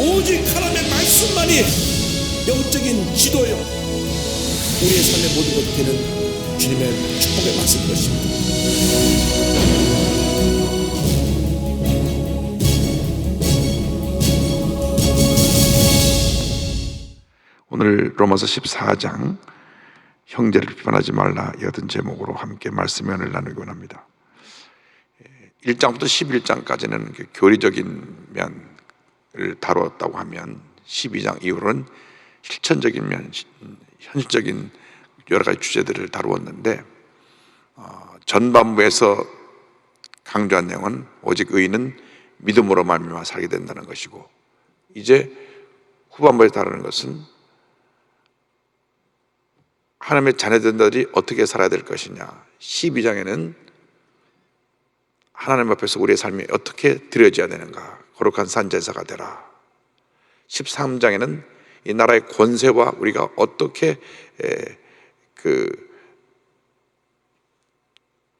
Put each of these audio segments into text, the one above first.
오직 하나님의 말씀만이 영적인 지도요, 우리의 삶의 모든 것이 되는 주님의 축복의 말씀인 것입니다. 오늘 로마서 14장 형제를 비판하지 말라 이 같은 제목으로 함께 말씀을 나누기 원합니다. 1장부터 11장까지는 교리적인 면을 다뤘다고 하면 12장 이후로는 실천적인 면, 현실적인 여러 가지 주제들을 다루었는데, 전반부에서 강조한 내용은 오직 의인은 믿음으로 말미암아 살게 된다는 것이고, 이제 후반부에 다루는 것은 하나님의 자녀들이 어떻게 살아야 될 것이냐. 12장에는 하나님 앞에서 우리의 삶이 어떻게 드려져야 되는가, 거룩한 산제사가 되라. 13장에는 이 나라의 권세와 우리가 어떻게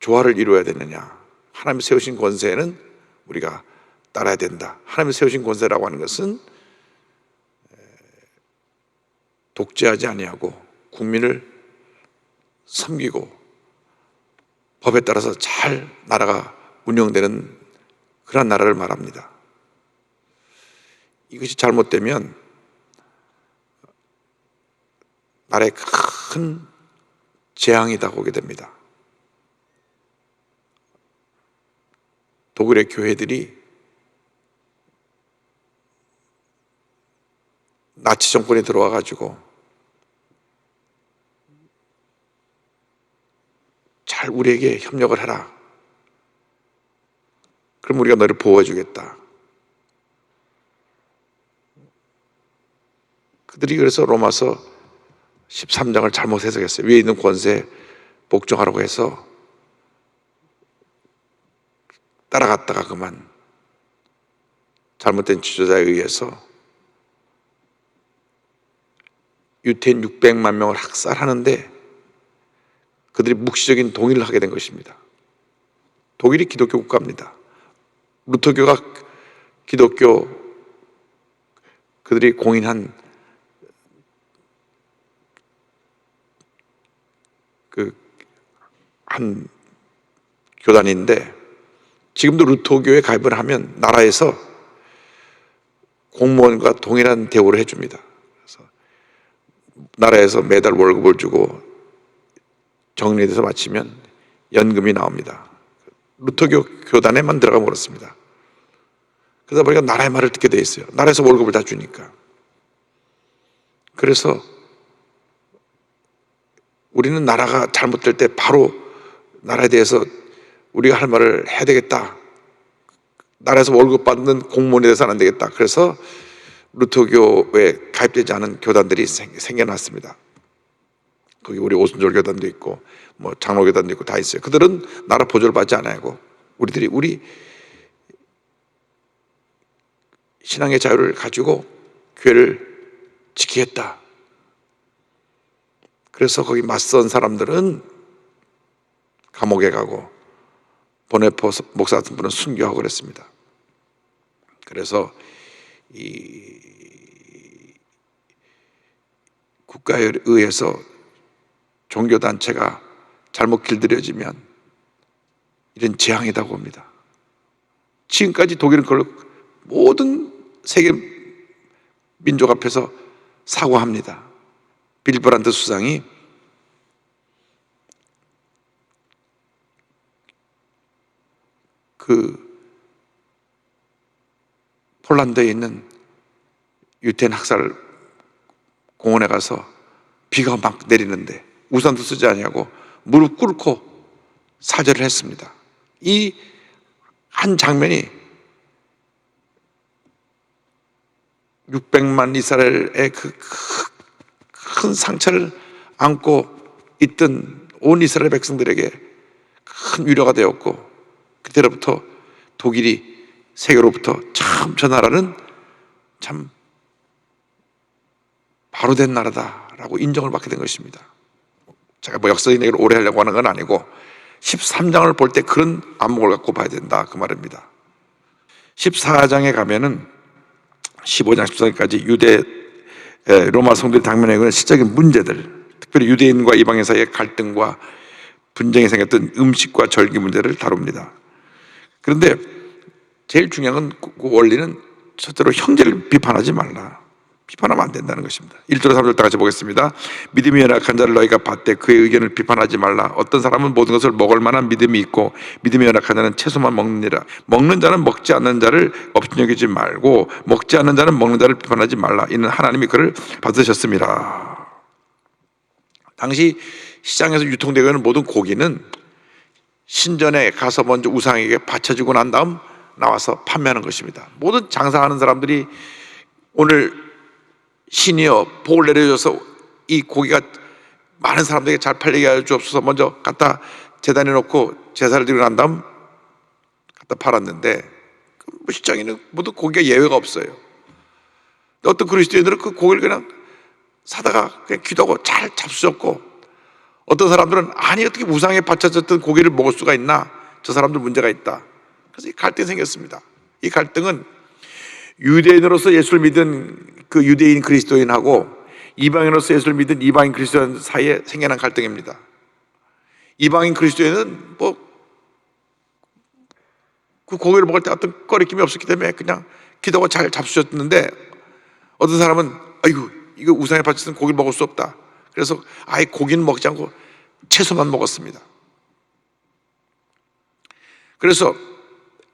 조화를 이루어야 되느냐. 하나님이 세우신 권세에는 우리가 따라야 된다. 하나님이 세우신 권세라고 하는 것은 독재하지 아니하고 국민을 섬기고 법에 따라서 잘 나라가 운영되는 그런 나라를 말합니다. 이것이 잘못되면 나라에 큰 재앙이 다가오게 됩니다. 독일의 교회들이 나치 정권이 들어와 가지고 잘 우리에게 협력을 해라. 그럼 우리가 너를 보호해 주겠다. 그들이 그래서 로마서 13장을 잘못 해석했어요. 위에 있는 권세에 복종하라고 해서 따라갔다가 그만 잘못된 지도자에 의해서 유태인 600만 명을 학살하는데 그들이 묵시적인 동의를 하게 된 것입니다. 독일이 기독교 국가입니다. 루터교가 기독교 그들이 공인한 한 교단인데, 지금도 루터교에 가입을 하면 나라에서 공무원과 동일한 대우를 해줍니다. 그래서 나라에서 매달 월급을 주고 정리돼서 마치면 연금이 나옵니다. 루터교 교단에만 들어가면 그렇습니다. 그러다 보니까 나라의 말을 듣게 돼 있어요. 나라에서 월급을 다 주니까. 그래서 우리는 나라가 잘못될 때 바로 나라에 대해서 우리가 할 말을 해야 되겠다. 나라에서 월급 받는 공무원에 대해서는 안 되겠다. 그래서 루터교에 가입되지 않은 교단들이 생겨났습니다. 거기 우리 오순절 교단도 있고 뭐 장로 교단도 있고 다 있어요. 그들은 나라 보조를 받지 않아요. 우리 신앙의 자유를 가지고 교회를 지키겠다. 그래서 거기 맞선 사람들은 감옥에 가고 보네포 목사 같은 분은 순교하고 그랬습니다. 그래서 이 국가에 의해서 종교단체가 잘못 길들여지면 이런 재앙이라고 봅니다. 지금까지 독일은 그걸 모든 세계 민족 앞에서 사과합니다. 빌브란트 수상이 폴란드에 있는 유태인 학살 공원에 가서 비가 막 내리는데 우산도 쓰지 않냐고 무릎 꿇고 사죄를 했습니다. 이 한 장면이 600만 이스라엘의 그 큰 상처를 안고 있던 온 이스라엘 백성들에게 큰 위로가 되었고, 그때로부터 독일이 세계로부터 참 저 나라는 참 바로 된 나라다라고 인정을 받게 된 것입니다. 제가 뭐 역사적인 얘기를 오래 하려고 하는 건 아니고 13장을 볼 때 그런 안목을 갖고 봐야 된다 그 말입니다. 14장에 가면은 15장 14절까지 유대 로마 성도들이 당면하고 있는 실적인 문제들, 특별히 유대인과 이방인 사이의 갈등과 분쟁이 생겼던 음식과 절기 문제를 다룹니다. 그런데 제일 중요한 건 그 원리는 첫째로 형제를 비판하지 말라. 비판하면 안 된다는 것입니다. 1절 3절 다 같이 보겠습니다. 믿음이 연약한 자를 너희가 받되 그의 의견을 비판하지 말라. 어떤 사람은 모든 것을 먹을 만한 믿음이 있고 믿음이 연약한 자는 채소만 먹느니라. 먹는 자는 먹지 않는 자를 업신여기지 말고 먹지 않는 자는 먹는 자를 비판하지 말라. 이는 하나님이 그를 받으셨습니다. 당시 시장에서 유통되고 있는 모든 고기는 신전에 가서 먼저 우상에게 바쳐지고 난 다음 나와서 판매하는 것입니다. 모든 장사하는 사람들이 오늘 신이여 복을 내려줘서 이 고기가 많은 사람들에게 잘 팔리게 하여 주옵소서 먼저 갖다 제단에 놓고 제사를 드리고 난 다음 갖다 팔았는데 시장에는 모두 고기가 예외가 없어요. 어떤 그리스도인들은 그 고기를 그냥 사다가 그냥 기도하고 잘 잡수셨고, 어떤 사람들은 아니 어떻게 우상에 바쳐졌던 고기를 먹을 수가 있나, 저 사람들 문제가 있다. 그래서 이 갈등이 생겼습니다. 이 갈등은 유대인으로서 예수를 믿은 그 유대인 그리스도인하고 이방인으로서 예수를 믿은 이방인 그리스도인 사이에 생겨난 갈등입니다. 이방인 그리스도인은 그 고기를 먹을 때 어떤 꺼리낌이 없었기 때문에 그냥 기도가 잘 잡수셨는데, 어떤 사람은 아이고 이거 우상에 바쳐진 고기를 먹을 수 없다. 그래서 아예 고기는 먹지 않고 채소만 먹었습니다. 그래서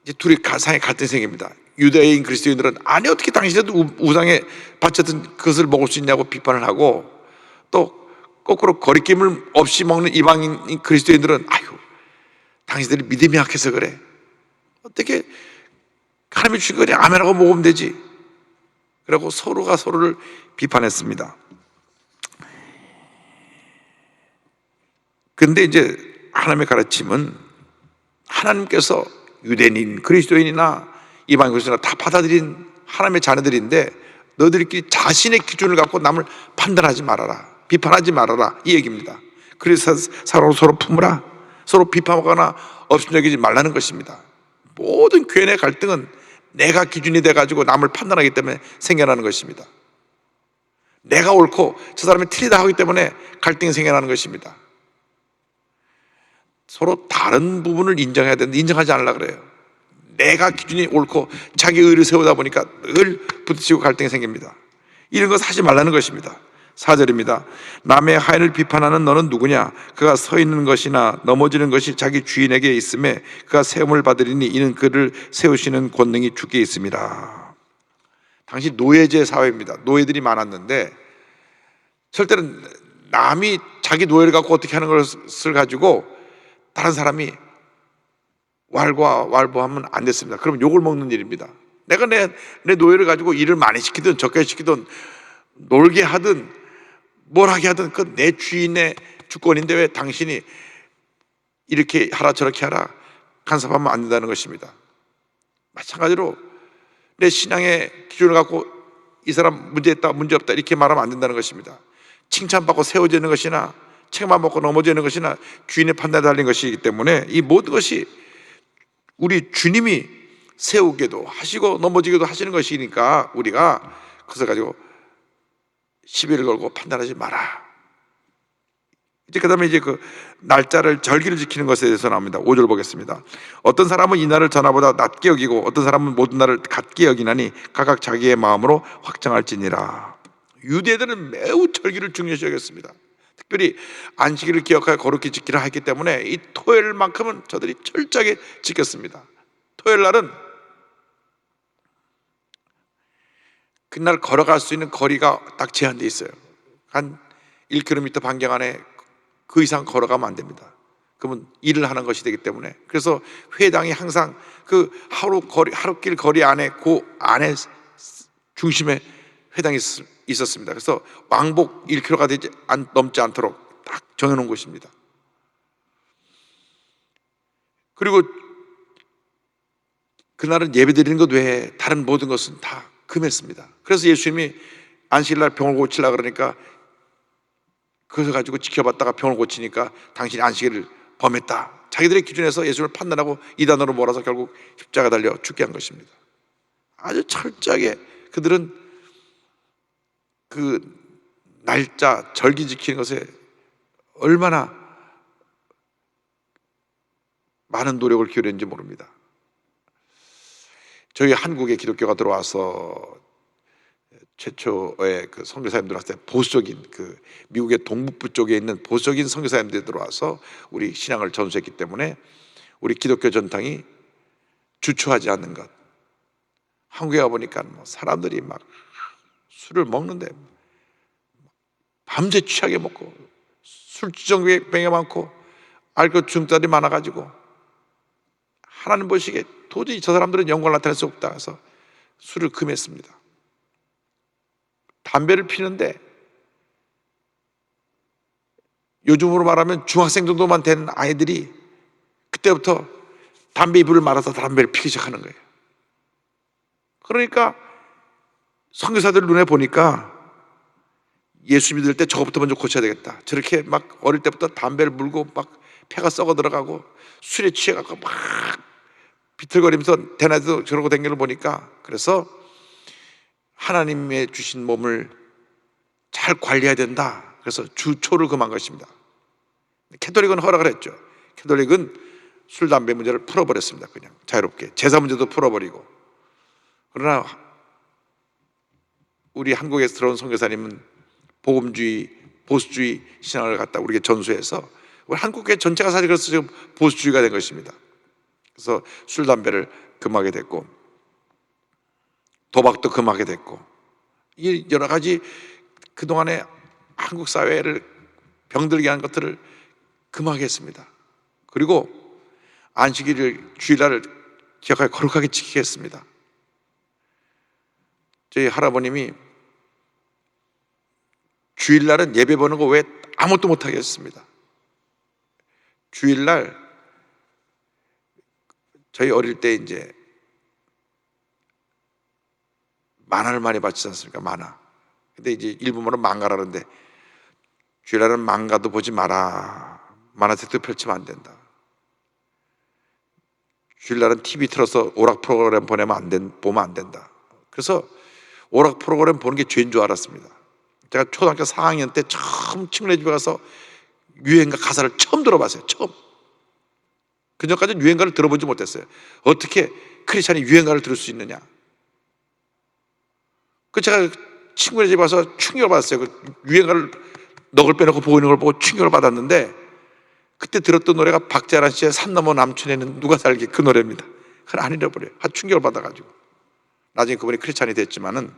이제 둘이 사이에 갈등이 생깁니다. 유대인 그리스도인들은 아니 어떻게 당신들도 우상에 바쳤던 그것을 먹을 수 있냐고 비판을 하고, 또 거꾸로 거리낌을 없이 먹는 이방인 그리스도인들은 아유 당신들이 믿음이 약해서 그래, 어떻게 하나님이 주신 거냐 아멘하고 먹으면 되지. 그리고 서로가 서로를 비판했습니다. 근데 이제 하나님의 가르침은 하나님께서 유대인 그리스도인이나 이방인 그리스도인이나 다 받아들인 하나님의 자녀들인데 너희들끼리 자신의 기준을 갖고 남을 판단하지 말아라, 비판하지 말아라, 이 얘기입니다. 그래서 서로 품으라, 서로 비판하거나 업신여기지 말라는 것입니다. 모든 교회 내 갈등은 내가 기준이 돼가지고 남을 판단하기 때문에 생겨나는 것입니다. 내가 옳고 저 사람이 틀리다 하기 때문에 갈등이 생겨나는 것입니다. 서로 다른 부분을 인정해야 되는데 인정하지 않으려고 그래요. 내가 기준이 옳고 자기 의를 세우다 보니까 늘 부딪히고 갈등이 생깁니다. 이런 것 하지 말라는 것입니다. 4절입니다. 남의 하인을 비판하는 너는 누구냐? 그가 서 있는 것이나 넘어지는 것이 자기 주인에게 있음에 그가 세움을 받으리니 이는 그를 세우시는 권능이 주께 있습니다. 당시 노예제 사회입니다. 노예들이 많았는데 절대로 남이 자기 노예를 갖고 어떻게 하는 것을 가지고 다른 사람이 왈부하면 안 됐습니다. 그럼 욕을 먹는 일입니다. 내가 내 노예를 가지고 일을 많이 시키든 적게 시키든 놀게 하든 뭘 하게 하든 그 내 주인의 주권인데 왜 당신이 이렇게 하라 저렇게 하라 간섭하면 안 된다는 것입니다. 마찬가지로 내 신앙의 기준을 갖고 이 사람 문제있다 문제없다 이렇게 말하면 안 된다는 것입니다. 칭찬받고 세워지는 것이나 책만 먹고 넘어지는 것이나 주인의 판단에 달린 것이기 때문에 이 모든 것이 우리 주님이 세우기도 하시고 넘어지기도 하시는 것이니까 우리가 그것을 가지고 시비를 걸고 판단하지 마라. 이제 그 다음에 이제 그 날짜를 절기를 지키는 것에 대해서 나옵니다. 5절 보겠습니다. 어떤 사람은 이 날을 전하보다 낮게 여기고 어떤 사람은 모든 날을 같게 여기나니 각각 자기의 마음으로 확정할지니라. 유대들은 매우 절기를 중요시 여겼습니다. 특별히 안식일을 기억하여 거룩히 지키라 했기 때문에 이 토요일만큼은 저들이 철저하게 지켰습니다. 토요일 날은 그날 걸어갈 수 있는 거리가 딱 제한되어 있어요. 한 1km 반경 안에 그 이상 걸어가면 안 됩니다. 그러면 일을 하는 것이 되기 때문에. 그래서 회당이 항상 그 하루길 거리 안에 그 안에 중심에 회당이 있었습니다. 그래서 왕복 1km가 넘지 않도록 딱 정해놓은 곳입니다. 그리고 그날은 예배드리는 것 외에 다른 모든 것은 다 금했습니다. 그래서 예수님이 안식일날 병을 고치려고 그러니까 그것을 가지고 지켜봤다가 병을 고치니까 당신이 안식일을 범했다. 자기들의 기준에서 예수를 판단하고 이단으로 몰아서 결국 십자가 달려 죽게 한 것입니다. 아주 철저하게 그들은 그 날짜 절기 지키는 것에 얼마나 많은 노력을 기울였는지 모릅니다. 저희 한국에 기독교가 들어와서 최초의 그 선교사님들 왔을 때 보수적인 그 미국의 동북부 쪽에 있는 보수적인 선교사님들이 들어와서 우리 신앙을 전수했기 때문에 우리 기독교 전통이 주춤하지 않는 것. 한국에 가보니까 뭐 사람들이 막 술을 먹는데 밤새 취하게 먹고 술주정뱅이 많고 알코올 중독자들이 많아가지고 하나님 보시기에 도저히 저 사람들은 영광을 나타낼 수 없다 해서 술을 금했습니다. 담배를 피는데 요즘으로 말하면 중학생 정도만 된 아이들이 그때부터 담배 이불을 말아서 담배를 피기 시작하는 거예요. 그러니까 선교사들 눈에 보니까 예수 믿을 때 저거부터 먼저 고쳐야 되겠다. 저렇게 막 어릴 때부터 담배를 물고 막 폐가 썩어 들어가고 술에 취해갖고 막 비틀거리면서 대낮에도 저러고 댕기는 걸 보니까, 그래서 하나님의 주신 몸을 잘 관리해야 된다. 그래서 주초를 금한 것입니다. 캐톨릭은 허락을 했죠. 캐톨릭은 술, 담배 문제를 풀어버렸습니다. 그냥 자유롭게 제사 문제도 풀어버리고. 그러나 우리 한국에서 들어온 선교사님은 복음주의, 보수주의 신앙을 갖다 우리에게 전수해서 우리 한국교회 전체가 사실 그래서 지금 보수주의가 된 것입니다. 그래서 술, 담배를 금하게 됐고 도박도 금하게 됐고, 이 여러 가지 그동안에 한국 사회를 병들게 한 것들을 금하게 했습니다. 그리고 안식일을, 주일날을 기억하게 거룩하게 지키게 했습니다. 저희 할아버님이 주일날은 예배 보는 거 왜 아무것도 못하게 했습니다. 주일날 저희 어릴 때 이제 만화를 많이 봤지 않습니까? 만화. 근데 이제 일본어로 망가라는데 주일날은 망가도 보지 마라. 만화책도 펼치면 안 된다. 주일날은 TV 틀어서 오락 프로그램 보면 안 된다. 그래서 오락 프로그램 보는 게 죄인 줄 알았습니다. 제가 초등학교 4학년 때 처음 친구네 집에 가서 유행가 가사를 처음 들어봤어요. 처음. 그전까지는 유행가를 들어보지 못했어요. 어떻게 크리스찬이 유행가를 들을 수 있느냐. 그 제가 친구네 집에 가서 충격을 받았어요. 그 유행가를 넋을 빼놓고 보고 있는 걸 보고 충격을 받았는데, 그때 들었던 노래가 박자란 씨의 산 너머 남촌에는 누가 살게, 그 노래입니다. 그걸 안 잃어버려요. 충격을 받아가지고. 나중에 그분이 크리스찬이 됐지만은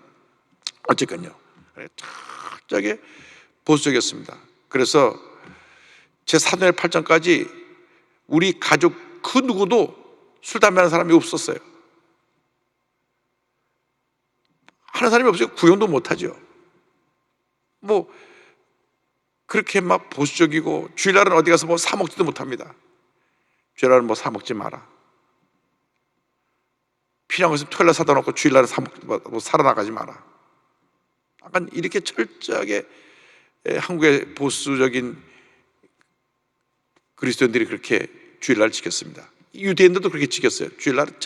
어쨌건요, 철저하게 보수적이었습니다. 그래서 제 사돈의 8전까지 우리 가족 그 누구도 술, 담배 하는 사람이 없었어요. 하는 사람이 없어요. 구경도 못하죠. 뭐 그렇게 막 보수적이고, 주일날은 어디 가서 뭐 사먹지도 못합니다. 주일날은 뭐 사먹지 마라. 필요한 것은 토요일날 사다 놓고 주일날은 뭐 사러 나가지 마라. 약간 이렇게 철저하게 한국의 보수적인 그리스도인들이 그렇게 주일날을 지켰습니다. 유대인들도 그렇게 지켰어요. 주일날은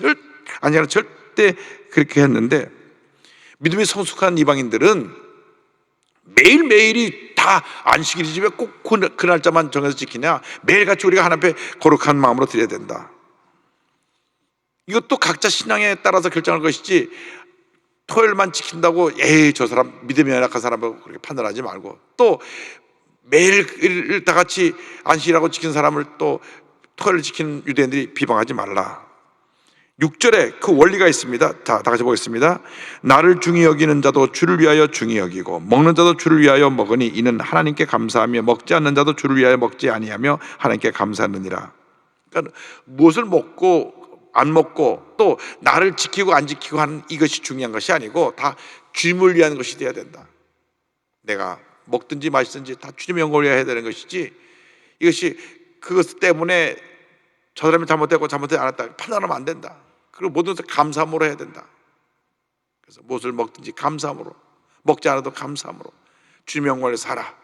절대 그렇게 했는데, 믿음이 성숙한 이방인들은 매일매일이 다 안식일이지 왜 꼭 그 날짜만 정해서 지키냐. 매일같이 우리가 하나님 앞에 거룩한 마음으로 드려야 된다. 이것도 각자 신앙에 따라서 결정할 것이지, 토요일만 지킨다고 에이 저 사람 믿음이 연약한 사람을 그렇게 판단하지 말고, 또 매일 다 같이 안식일하고 지킨 사람을 또 토요일 지키는 유대인들이 비방하지 말라. 6절에 그 원리가 있습니다. 자, 다 같이 보겠습니다. 나를 중히 여기는 자도 주를 위하여 중히 여기고 먹는 자도 주를 위하여 먹으니 이는 하나님께 감사하며 먹지 않는 자도 주를 위하여 먹지 아니하며 하나님께 감사하느니라. 그러니까 무엇을 먹고 안 먹고 또 나를 지키고 안 지키고 하는 이것이 중요한 것이 아니고 다 주님을 위한 것이 되어야 된다. 내가 먹든지 마시든지 다 주님의 영광을 위하여 해야 되는 것이지, 이것이 그것 때문에 저 사람이 잘못되지 않았다 판단하면 안 된다. 그리고 모든 것을 감사함으로 해야 된다. 그래서 무엇을 먹든지 감사함으로, 먹지 않아도 감사함으로 주님의 영광을 살아.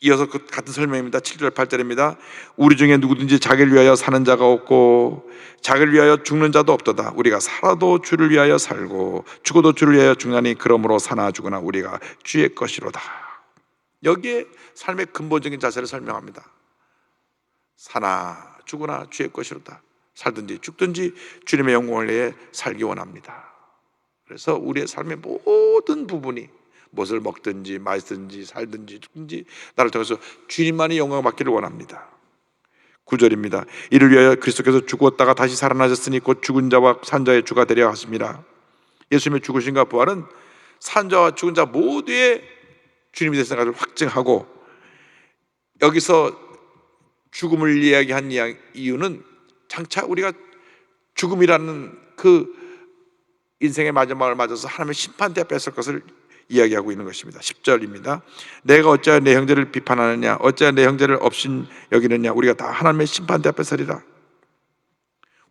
이어서 그 같은 설명입니다. 7절 8절입니다. 우리 중에 누구든지 자기를 위하여 사는 자가 없고 자기를 위하여 죽는 자도 없도다. 우리가 살아도 주를 위하여 살고 죽어도 주를 위하여 죽나니 그러므로 사나 죽으나 우리가 주의 것이로다. 여기에 삶의 근본적인 자세를 설명합니다. 사나 죽으나 주의 것이로다. 살든지 죽든지 주님의 영광을 위해 살기 원합니다. 그래서 우리의 삶의 모든 부분이 무엇을 먹든지 마시든지 살든지 죽든지 나를 통해서 주님만이 영광을 받기를 원합니다. 9절입니다. 이를 위하여 그리스도께서 죽었다가 다시 살아나셨으니 곧 죽은 자와 산 자의 주가 되려 하십니다. 예수님의 죽으심과 부활은 산 자와 죽은 자 모두의 주님이 되신 것을 확증하고, 여기서 죽음을 이야기한 이유는 장차 우리가 죽음이라는 그 인생의 마지막을 맞아서 하나님의 심판대에 뺏을 것을 이야기하고 있는 것입니다. 10절입니다. 내가 어찌하여 내 형제를 비판하느냐, 어찌하여 내 형제를 업신 여기느냐, 우리가 다 하나님의 심판대 앞에 서리라.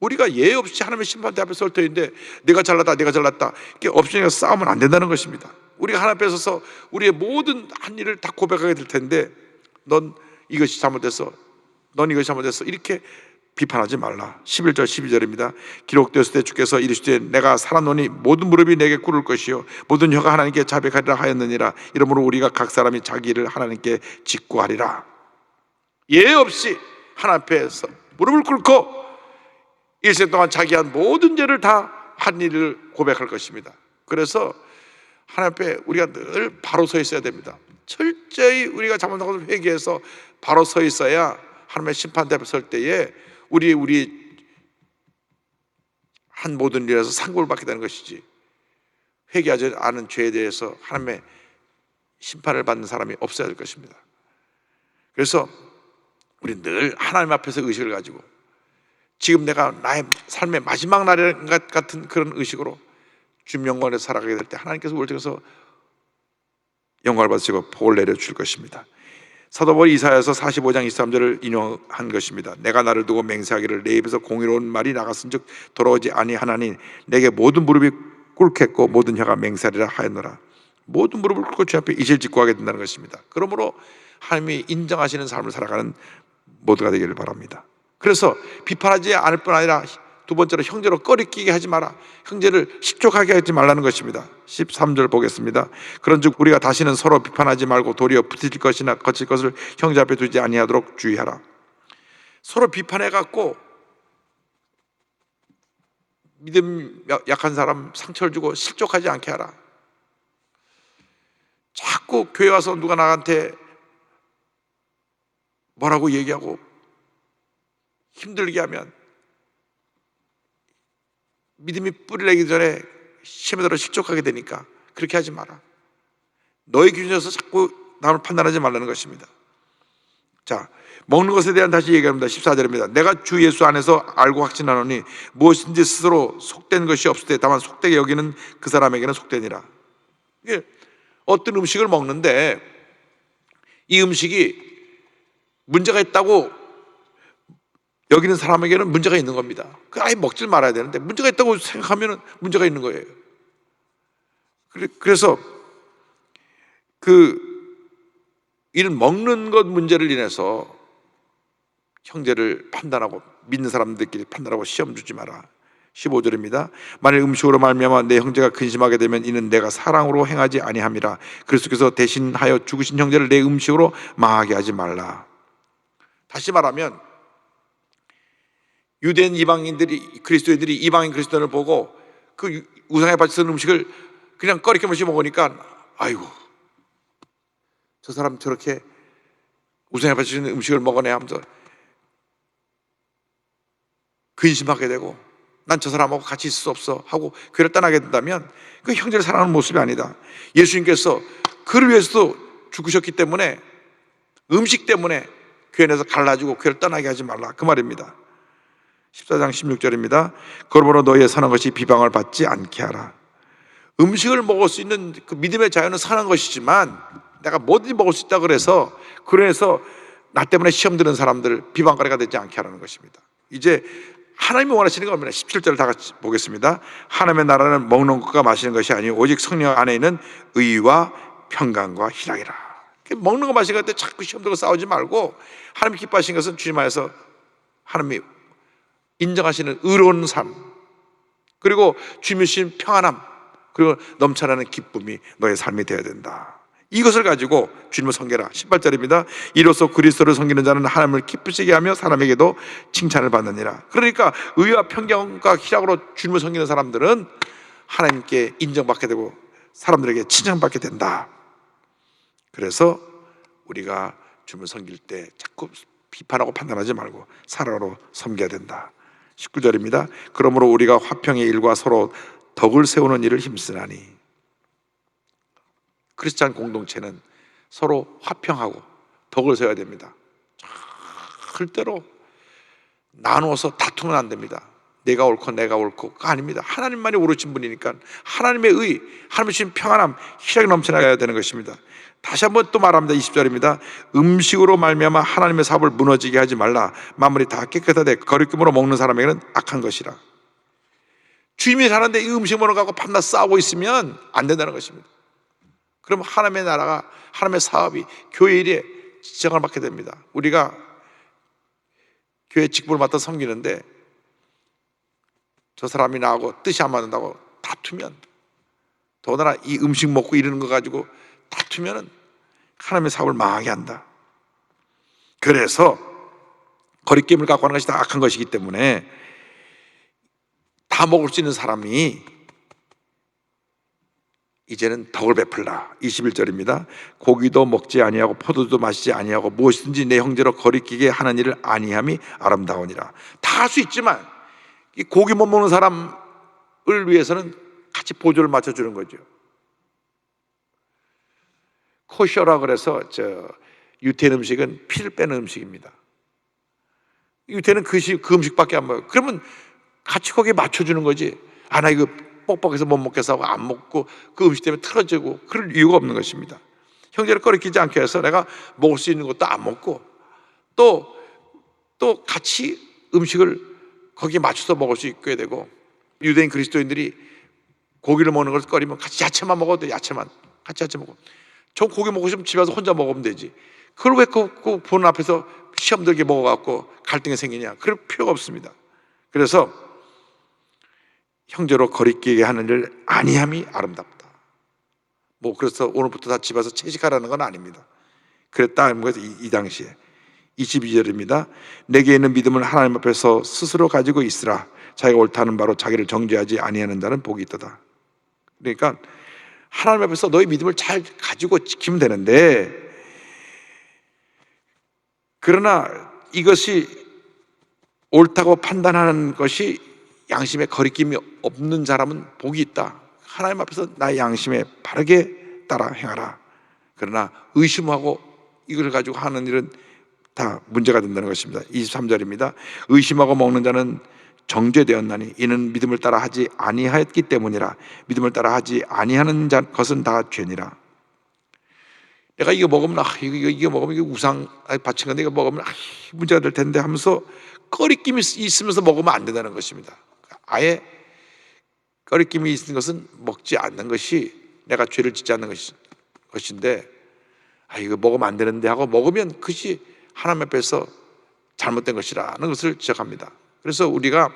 우리가 예외 없이 하나님의 심판대 앞에 설 터인데 내가 잘났다 내가 잘났다 이렇게 업신에서 싸우면 안 된다는 것입니다. 우리가 하나님 앞에 서서 우리의 모든 한 일을 다 고백하게 될 텐데 넌 이것이 잘못됐어, 넌 이것이 잘못됐어 이렇게 비판하지 말라. 11절 12절입니다. 기록되었을 때 주께서 이르시되 내가 살았노니 모든 무릎이 내게 꿇을 것이요 모든 혀가 하나님께 자백하리라 하였느니라. 이러므로 우리가 각 사람이 자기 일을 하나님께 직구하리라. 예외 없이 하나님 앞에서 무릎을 꿇고 일생 동안 자기 한 모든 죄를 다 한 일을 고백할 것입니다. 그래서 하나님 앞에 우리가 늘 바로 서 있어야 됩니다. 철저히 우리가 잘못한 것을 회개해서 바로 서 있어야 하나님의 심판대 앞에 설 때에 우리 한 모든 일에서 상급을 받게 되는 것이지, 회개하지 않은 죄에 대해서 하나님의 심판을 받는 사람이 없어야 될 것입니다. 그래서 우리 늘 하나님 앞에서 의식을 가지고 지금 내가 나의 삶의 마지막 날인 것 같은 그런 의식으로 주님 영광을 살아가게 될 때 하나님께서 우리를 통해서 영광을 받으시고 복을 내려줄 것입니다. 사도 바울이 이사야서 45장 23절을 인용한 것입니다. 내가 나를 두고 맹세하기를 내 입에서 공의로운 말이 나갔은즉 돌아오지 아니하나니 내게 모든 무릎이 꿇겠고 모든 혀가 맹세하리라 하였노라. 모든 무릎을 꿇고 주 앞에 이실 직구하게 된다는 것입니다. 그러므로 하나님이 인정하시는 삶을 살아가는 모두가 되기를 바랍니다. 그래서 비판하지 않을 뿐 아니라 두 번째로 형제로 꺼리끼게 하지 마라. 형제를 식족하게 하지 말라는 것입니다. 13절 보겠습니다. 그런즉 우리가 다시는 서로 비판하지 말고 도리어 부딪힐 것이나 거칠 것을 형제 앞에 두지 아니하도록 주의하라. 서로 비판해갖고 믿음 약한 사람 상처를 주고 실족하지 않게 하라. 자꾸 교회 와서 누가 나한테 뭐라고 얘기하고 힘들게 하면 믿음이 뿌리내기 전에 시험에 들어 실족하게 되니까 그렇게 하지 마라. 너의 기준에서 자꾸 남을 판단하지 말라는 것입니다. 자, 먹는 것에 대한 다시 얘기합니다. 14절입니다. 내가 주 예수 안에서 알고 확신하노니 무엇인지 스스로 속된 것이 없을 때 다만 속되게 여기는 그 사람에게는 속되니라. 이게 어떤 음식을 먹는데 이 음식이 문제가 있다고 여기는 사람에게는 문제가 있는 겁니다. 아예 먹질 말아야 되는데 문제가 있다고 생각하면 문제가 있는 거예요. 그래서 이런 먹는 것 문제를 인해서 형제를 판단하고 믿는 사람들끼리 판단하고 시험 주지 마라. 15절입니다. 만일 음식으로 말미암아 내 형제가 근심하게 되면 이는 내가 사랑으로 행하지 아니함이라. 그리스도께서 대신하여 죽으신 형제를 내 음식으로 망하게 하지 말라. 다시 말하면 유대인 이방인들이 그리스도인들이 이방인 그리스도인을 보고 그 우상에 바치는 음식을 그냥 꺼리게 못이 먹으니까 아이고 저 사람 저렇게 우상에 바치는 음식을 먹어내 하면서 근심하게 되고 난 저 사람하고 같이 있을 수 없어 하고 교회를 떠나게 된다면 그 형제를 사랑하는 모습이 아니다. 예수님께서 그를 위해서도 죽으셨기 때문에 음식 때문에 교회 내에서 갈라지고 교회를 떠나게 하지 말라 그 말입니다. 14장 16절입니다. 그러므로 너희의 사는 것이 비방을 받지 않게 하라. 음식을 먹을 수 있는 그 믿음의 자유는 선한 것이지만 내가 뭐든지 먹을 수 있다 그래서 나 때문에 시험 드는 사람들 비방거리가 되지 않게 하라는 것입니다. 이제 하나님이 원하시는 건 뭡니까? 17절을 다 같이 보겠습니다. 하나님의 나라는 먹는 것과 마시는 것이 아니요 오직 성령 안에 있는 의와 평강과 희락이라. 먹는 거 마시는 때 자꾸 시험 들고 싸우지 말고, 하나님 기뻐하신 것은 주님 안에서 하나님이 인정하시는 의로운 삶, 그리고 주님이 주신 평안함, 그리고 넘쳐나는 기쁨이 너의 삶이 되어야 된다. 이것을 가지고 주님을 섬겨라. 18절입니다. 이로써 그리스도를 섬기는 자는 하나님을 기쁘시게 하며 사람에게도 칭찬을 받느니라. 그러니까 의와 평강과 희락으로 주님을 섬기는 사람들은 하나님께 인정받게 되고 사람들에게 칭찬받게 된다. 그래서 우리가 주님을 섬길 때 자꾸 비판하고 판단하지 말고 사랑으로 섬겨야 된다. 19절입니다. 그러므로 우리가 화평의 일과 서로 덕을 세우는 일을 힘쓰나니. 크리스찬 공동체는 서로 화평하고 덕을 세워야 됩니다. 절대로 나누어서 다투면 안 됩니다. 내가 옳고 내가 옳고가 아닙니다. 하나님만이 옳으신 분이니까 하나님의 의, 하나님의 주신 평안함, 희락이 넘쳐나야 되는 것입니다. 다시 한번 또 말합니다. 20절입니다. 음식으로 말미암아 하나님의 사업을 무너지게 하지 말라. 만물이 다 깨끗하되 거리낌으로 먹는 사람에게는 악한 것이라. 주님이 사는데 이 음식 먹는 거 갖고 밤낮 싸우고 있으면 안 된다는 것입니다. 그럼 하나님의 나라가, 하나님의 사업이, 교회 일에 지장을 받게 됩니다. 우리가 교회 직분을 맡아 섬기는데 저 사람이 나하고 뜻이 안 맞는다고 다투면, 더군다나 이 음식 먹고 이러는 거 가지고 다투면 하나님의 사업을 망하게 한다. 그래서 거리낌을 갖고 하는 것이 다 악한 것이기 때문에 다 먹을 수 있는 사람이 이제는 덕을 베풀라. 21절입니다. 고기도 먹지 아니하고 포도도 마시지 아니하고 무엇이든지 내 형제로 거리끼게 하는 일을 아니함이 아름다우니라. 다 할 수 있지만 이 고기 못 먹는 사람을 위해서는 같이 보조를 맞춰주는 거죠. 코셔라 그래서 유태인 음식은 피를 빼는 음식입니다. 유태인은 그 음식밖에 안 먹어요. 그러면 같이 거기에 맞춰주는 거지. 아, 나 이거 뻑뻑해서 못 먹겠어 하고 안 먹고 그 음식 때문에 틀어지고 그럴 이유가 없는 것입니다. 형제를 거리끼지 않게 해서 내가 먹을 수 있는 것도 안 먹고 또 같이 음식을 거기에 맞춰서 먹을 수 있게 되고, 유대인 그리스도인들이 고기를 먹는 걸 꺼리면 같이 야채만 먹어도 돼. 야채만 같이 야채 먹고, 저 고기 먹고 싶으면 집에 와서 혼자 먹으면 되지. 그걸 왜 그 보는 앞에서 시험 들게 먹어갖고 갈등이 생기냐? 그럴 필요가 없습니다. 그래서 형제로 거리끼게 하는 일 아니함이 아름답다. 뭐 그래서 오늘부터 다 집에서 채식하라는 건 아닙니다. 그랬다 하는 거예요. 이 당시에. 22절입니다. 내게 있는 믿음을 하나님 앞에서 스스로 가지고 있으라. 자기가 옳다는 바로 자기를 정죄하지 아니하는 자는 복이 있도다. 그러니까 하나님 앞에서 너의 믿음을 잘 가지고 지키면 되는데, 그러나 이것이 옳다고 판단하는 것이 양심에 거리낌이 없는 사람은 복이 있다. 하나님 앞에서 나의 양심에 바르게 따라 행하라. 그러나 의심하고 이걸 가지고 하는 일은 다 문제가 된다는 것입니다. 23절입니다. 의심하고 먹는 자는 정죄되었나니 이는 믿음을 따라 하지 아니하였기 때문이라. 믿음을 따라 하지 아니하는 것은 다 죄니라. 내가 이거 먹으면 이거 먹으면 이게 우상 바친 건데 이거 먹으면 문제가 될 텐데 하면서 꺼리낌이 있으면서 먹으면 안 된다는 것입니다. 아예 꺼리낌이 있는 것은 먹지 않는 것이 내가 죄를 짓지 않는 것인데, 이거 먹으면 안 되는데 하고 먹으면 그것이 하나님 앞에서 잘못된 것이라는 것을 지적합니다. 그래서 우리가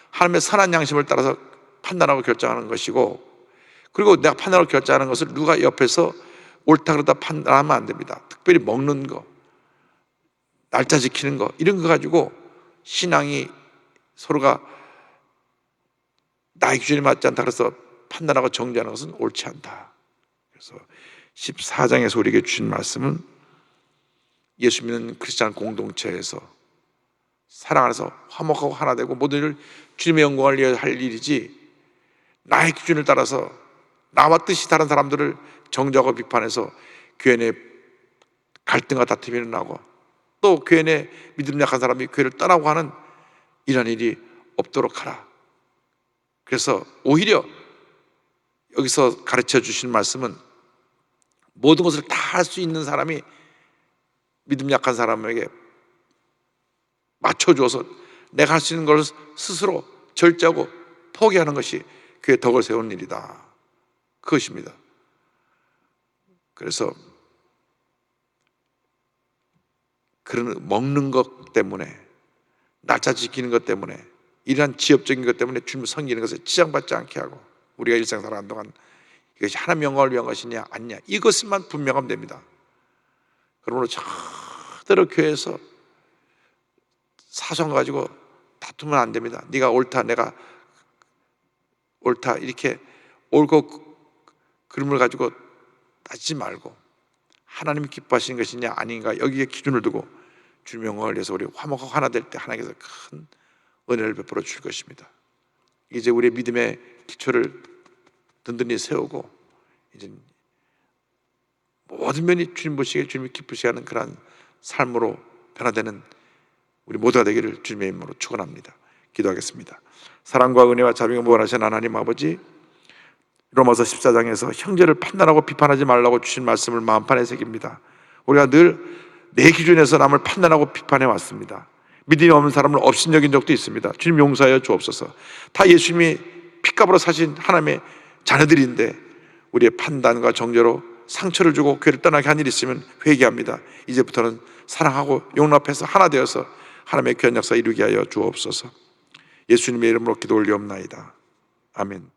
하나님의 선한 양심을 따라서 판단하고 결정하는 것이고, 그리고 내가 판단하고 결정하는 것을 누가 옆에서 옳다 그러다 판단하면 안 됩니다. 특별히 먹는 거, 날짜 지키는 거, 이런 거 가지고 신앙이 서로가 나의 기준에 맞지 않다 그래서 판단하고 정죄하는 것은 옳지 않다. 그래서 14장에서 우리에게 주신 말씀은 예수 믿는 크리스찬 공동체에서 사랑 안에서 화목하고 하나 되고 모든 일을 주님의 영광을 위해 할 일이지, 나의 기준을 따라서 나와 뜻이 다른 사람들을 정죄하고 비판해서 교회 내 갈등과 다툼이 일어나고 또 교회 내 믿음 약한 사람이 교회를 떠나고 하는 이런 일이 없도록 하라. 그래서 오히려 여기서 가르쳐 주신 말씀은 모든 것을 다 할 수 있는 사람이 믿음 약한 사람에게 맞춰줘서 내가 할 수 있는 걸 스스로 절제하고 포기하는 것이 그의 덕을 세우는 일이다. 그것입니다. 그래서 그런 먹는 것 때문에, 날짜 지키는 것 때문에, 이러한 지엽적인 것 때문에 주님을 섬기는 것을 지장받지 않게 하고 우리가 일상 살아가는 동안 이것이 하나님 영광을 위한 것이냐 아니냐, 이것만 분명하면 됩니다. 그러므로 절대로 교회에서 사소한 거 가지고 다투면 안 됩니다. 네가 옳다, 내가 옳다, 이렇게 옳고 그름을 가지고 따지지 말고 하나님이 기뻐하시는 것이냐 아닌가, 여기에 기준을 두고 주님의 영광을 위해서 우리 화목하고 하나 될 때 하나님께서 큰 은혜를 베풀어 주실 것입니다. 이제 우리의 믿음의 기초를 든든히 세우고 이제 모든 면이 주님 보시기에 주님이 기쁘시게 하는 그러한 삶으로 변화되는 우리 모두가 되기를 주님의 이름으로 축원합니다. 기도하겠습니다. 사랑과 은혜와 자비가 무한하신 하나님 아버지, 로마서 14장에서 형제를 판단하고 비판하지 말라고 주신 말씀을 마음판에 새깁니다. 우리가 늘 내 기준에서 남을 판단하고 비판해 왔습니다. 믿음이 없는 사람을 업신여긴 적도 있습니다. 주님 용서하여 주옵소서. 다 예수님이 피값으로 사신 하나님의 자녀들인데 우리의 판단과 정죄로 상처를 주고 교회를 떠나게 한 일이 있으면 회개합니다. 이제부터는 사랑하고 용납해서 하나 되어서 하나님의 귀한 역사 이루게 하여 주옵소서. 예수님의 이름으로 기도 올리옵나이다. 아멘.